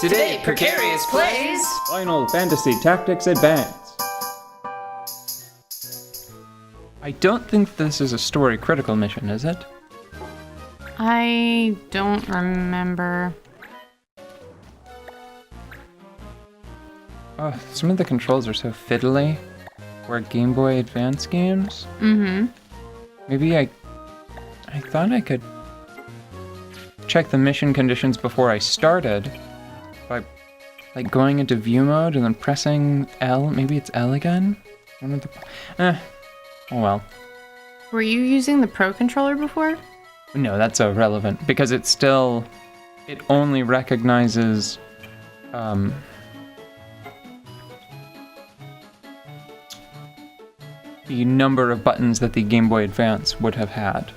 Today, Precarious plays Final Fantasy Tactics Advance. I don't think this is a story critical mission, is it? I don't remember. Oh, some of the controls are so fiddly. We're Game Boy Advance games. Mm-hmm. Maybe I thought I could check the mission conditions before I started by like going into view mode and then pressing L. Maybe it's L again? One of the oh well. Were you using the Pro Controller before? No, that's irrelevant because it only recognizes the number of buttons that the Game Boy Advance would have had.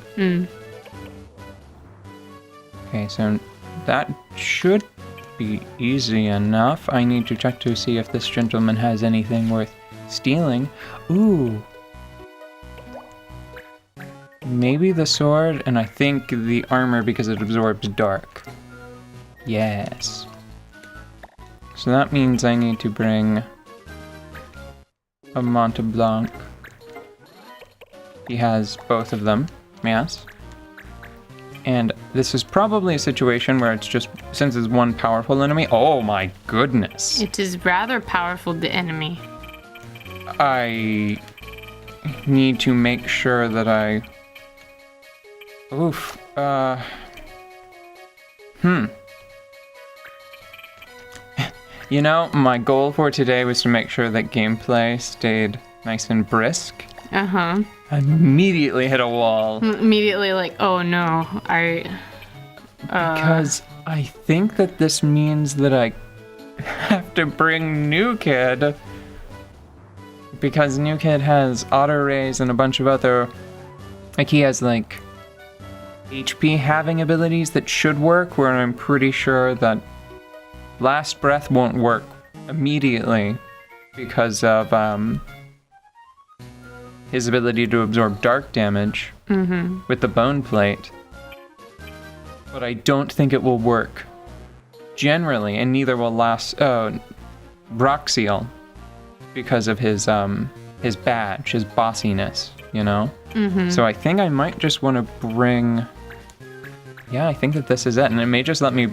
Okay, so that should be easy enough. I need to check to see if this gentleman has anything worth stealing. Ooh. Maybe the sword, and I think the armor because it absorbs dark. Yes. So that means I need to bring a Monte Blanc. He has both of them, yes. And this is probably a situation where it's just, since it's one powerful enemy, oh my goodness. It is rather powerful, the enemy. I need to make sure that I... Oof. You know, my goal for today was to make sure that gameplay stayed nice and brisk. Uh-huh. I immediately hit a wall. Immediately like, oh no, Because I think that this means that I have to bring New Kid. Because New Kid has auto raise and a bunch of other... Like, he has, like, HP having abilities that should work, where I'm pretty sure that Last Breath won't work immediately because of, his ability to absorb dark damage with the bone plate. But I don't think it will work generally, and neither will Roxseal, because of his badge, his bossiness, you know? So I think I might just want to bring... Yeah, I think that this is it, and it may just let me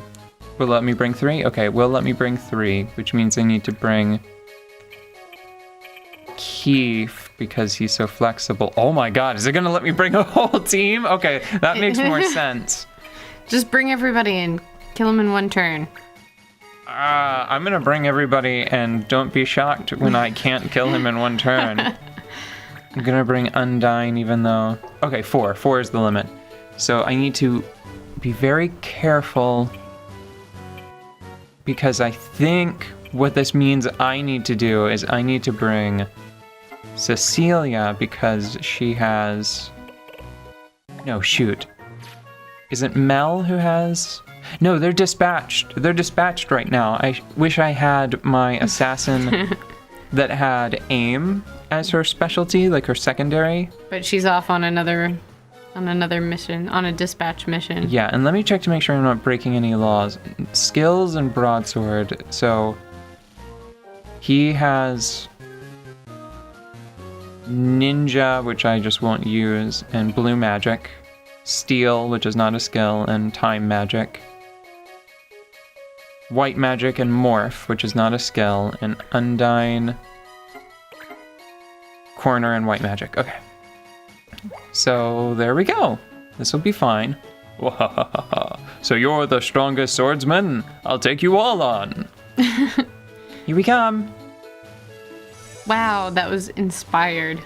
bring 3? Okay, will let me bring 3, which means I need to bring Keith, because he's so flexible. Oh my god, is it gonna let me bring a whole team? Okay, that makes more sense. Just bring everybody and kill them in one turn. I'm gonna bring everybody, and don't be shocked when I can't kill him in one turn. I'm gonna bring Undyne, even though... Okay, 4. 4 is the limit. So I need to be very careful, because I think what this means I need to do is I need to bring Cecilia, because she has... No, shoot. Is it Mel who has... No, they're dispatched. They're dispatched right now. I wish I had my assassin that had aim as her specialty, like her secondary. But she's off on another mission, on a dispatch mission. Yeah, and let me check to make sure I'm not breaking any laws. Skills and broadsword. So he has ninja, which I just won't use, and blue magic. Steel, which is not a skill, and time magic. White magic and morph, which is not a skill, and Undyne, corner, and white magic. Okay. So there we go. This will be fine. So you're the strongest swordsman? I'll take you all on. Here we come. Wow, that was inspired.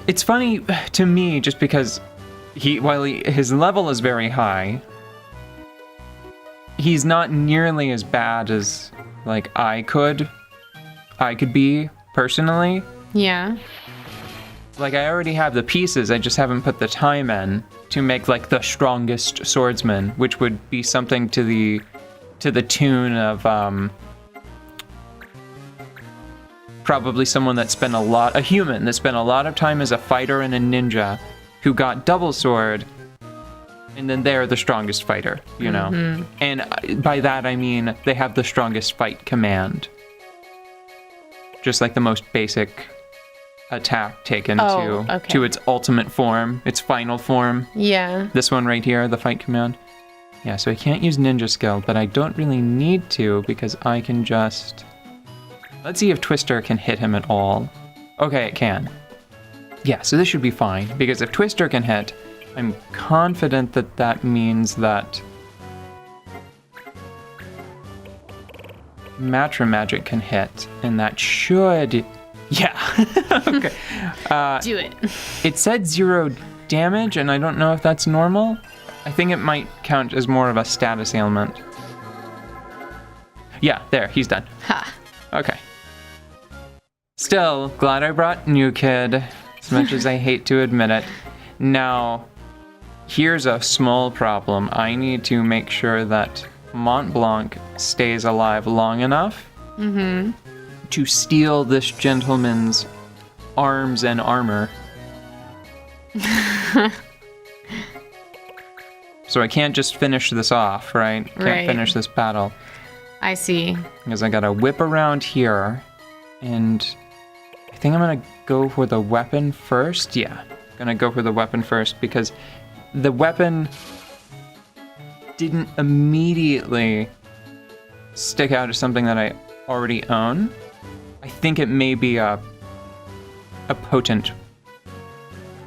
It's funny to me just because his level is very high, he's not nearly as bad as like I could be personally. Yeah. Like, I already have the pieces, I just haven't put the time in to make like the strongest swordsman, which would be something to the tune of probably someone that spent a human that spent a lot of time as a fighter and a ninja, who got double sword And then they're the strongest fighter, you know? And by that I mean they have the strongest fight command. Just like the most basic attack taken to its ultimate form, its final form. Yeah. This one right here, the fight command. Yeah, so I can't use ninja skill, but I don't really need to because I can just... Let's see if Twister can hit him at all. Okay, it can. Yeah, so this should be fine, because if Twister can hit, I'm confident that that means that Magic can hit, and that should... Yeah. Okay. Do it. It said 0 damage, and I don't know if that's normal. I think it might count as more of a status ailment. Yeah, there, he's done. Ha. Okay. Still, glad I brought New Kid, as much as I hate to admit it. Now, here's a small problem. I need to make sure that Mont Blanc stays alive long enough to steal this gentleman's arms and armor. So I can't just finish this off, right? Can't finish this battle. I see. Because I gotta whip around here, and I think I'm gonna go for the weapon first. Yeah, gonna go for the weapon first because the weapon didn't immediately stick out as something that I already own. I think it may be a potent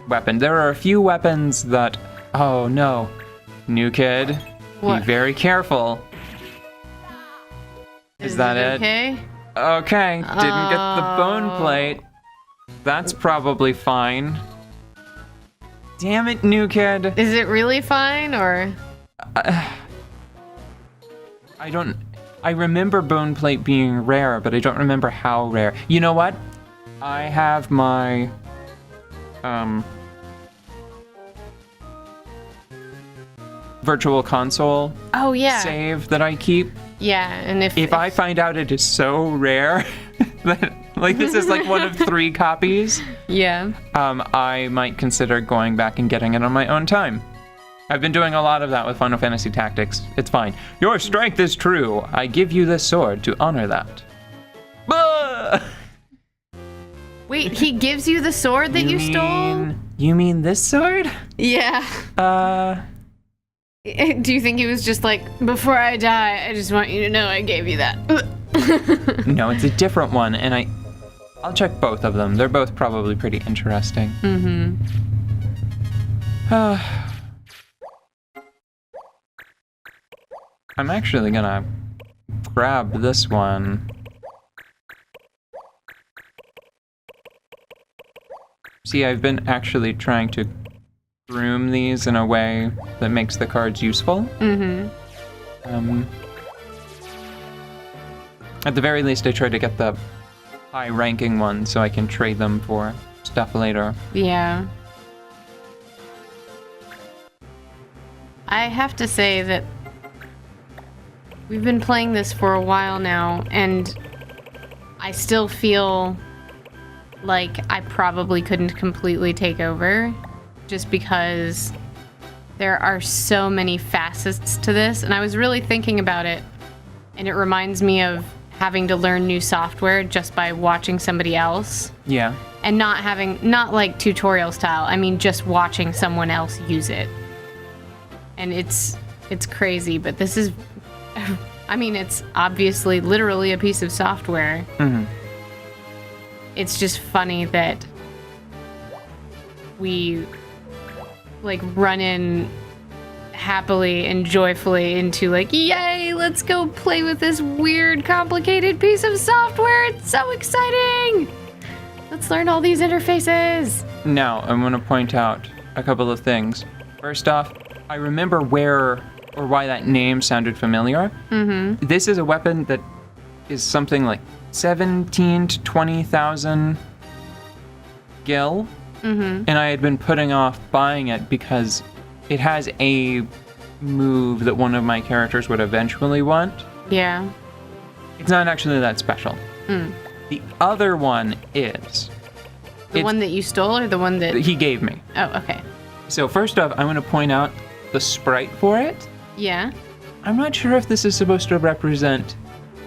weapon. There are a few weapons that... Oh no. New Kid, What? be very careful. Is that it? Okay. Okay, didn't get the bone plate. That's probably fine. Damn it, New Kid. Is it really fine, or? I remember bone plate being rare, but I don't remember how rare. You know what? I have my, virtual console Oh yeah. save that I keep. Yeah, and If I find out it is so rare that, like, this is like one of 3 copies, Yeah. I might consider going back and getting it on my own time. I've been doing a lot of that with Final Fantasy Tactics. It's fine. Your strength is true. I give you this sword to honor that. Bah! Wait, he gives you the sword that you stole? You mean this sword? Yeah. Do you think he was just like, before I die, I just want you to know I gave you that? No, it's a different one, and I'll check both of them. They're both probably pretty interesting. I'm actually gonna grab this one. See, I've been actually trying to groom these in a way that makes the cards useful. At the very least, I try to get the high-ranking ones so I can trade them for stuff later. Yeah. I have to say that we've been playing this for a while now, and I still feel like I probably couldn't completely take over, just because there are so many facets to this, and I was really thinking about it, and it reminds me of having to learn new software just by watching somebody else. Yeah. And not like tutorial style, I mean just watching someone else use it. And it's crazy, but this is, I mean, it's obviously literally a piece of software. It's just funny that we like run in happily and joyfully into like, yay, let's go play with this weird, complicated piece of software. It's so exciting. Let's learn all these interfaces. Now, I'm going to point out a couple of things. First off, I remember where or why that name sounded familiar. This is a weapon that is something like 17 to 20,000 gil. And I had been putting off buying it because it has a move that one of my characters would eventually want. Yeah. It's not actually that special. The other one is. The one that you stole or the one that... He gave me. Oh, okay. So first off, I'm going to point out the sprite for it. Yeah. I'm not sure if this is supposed to represent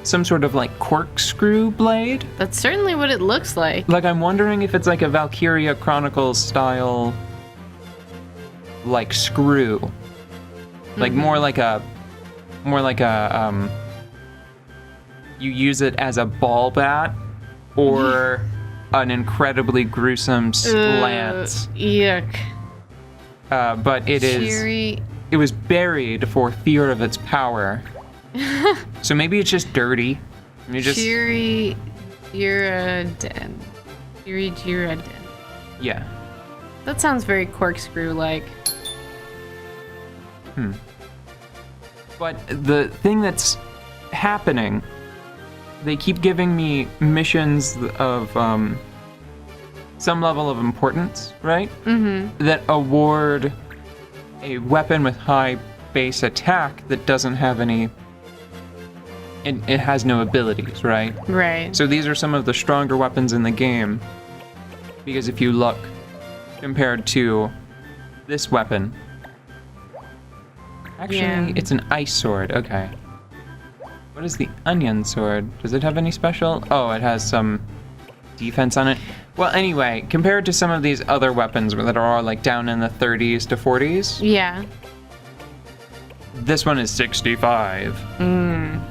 some sort of like corkscrew blade. That's certainly what it looks like. Like, I'm wondering if it's like a Valkyria Chronicles style, like screw, like more like a, you use it as a ball bat, or an incredibly gruesome lance. Yuck. But it Cheery. it was buried for fear of its power. So maybe it's just dirty. Cheery. Iraden. Cheery Iraden. Yeah. That sounds very corkscrew-like. But the thing that's happening, they keep giving me missions of some level of importance, right? Mm-hmm. That award a weapon with high base attack that doesn't have any... It has no abilities, right? Right. So these are some of the stronger weapons in the game. Because if you look compared to this weapon... Actually, it's an ice sword. Okay. What is the onion sword? Does it have any special? Oh, it has some defense on it. Well, anyway, compared to some of these other weapons that are all like down in the 30s to 40s. Yeah. This one is 65.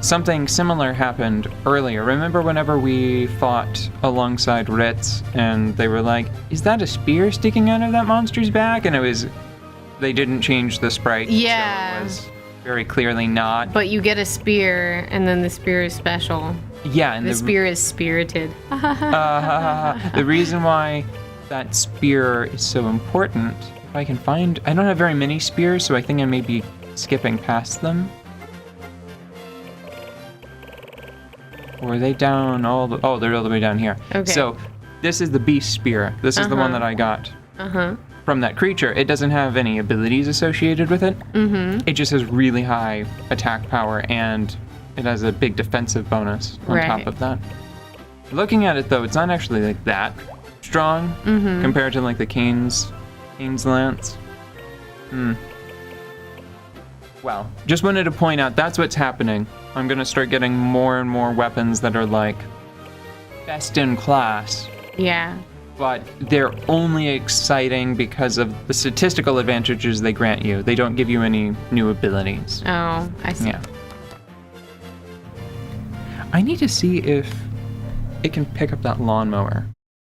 Something similar happened earlier. Remember whenever we fought alongside Ritz and they were like, is that a spear sticking out of that monster's back? And it was... They didn't change the sprite. Yeah. So it was very clearly not. But you get a spear, and then the spear is special. Yeah, and The spear is spirited. the reason why that spear is so important, if I can find... I don't have very many spears, so I think I may be skipping past them. Or are they down all the... Oh, they're all the way down here. Okay. So, this is the beast spear. This is the one that I got. From that creature. It doesn't have any abilities associated with it. It just has really high attack power, and it has a big defensive bonus on top of that. Looking at it though, it's not actually like that strong compared to like the Cain's lance. Well, just wanted to point out that's what's happening. I'm gonna start getting more and more weapons that are like best in class. Yeah. But they're only exciting because of the statistical advantages they grant you. They don't give you any new abilities. Oh, I see. Yeah. I need to see if it can pick up that lawnmower.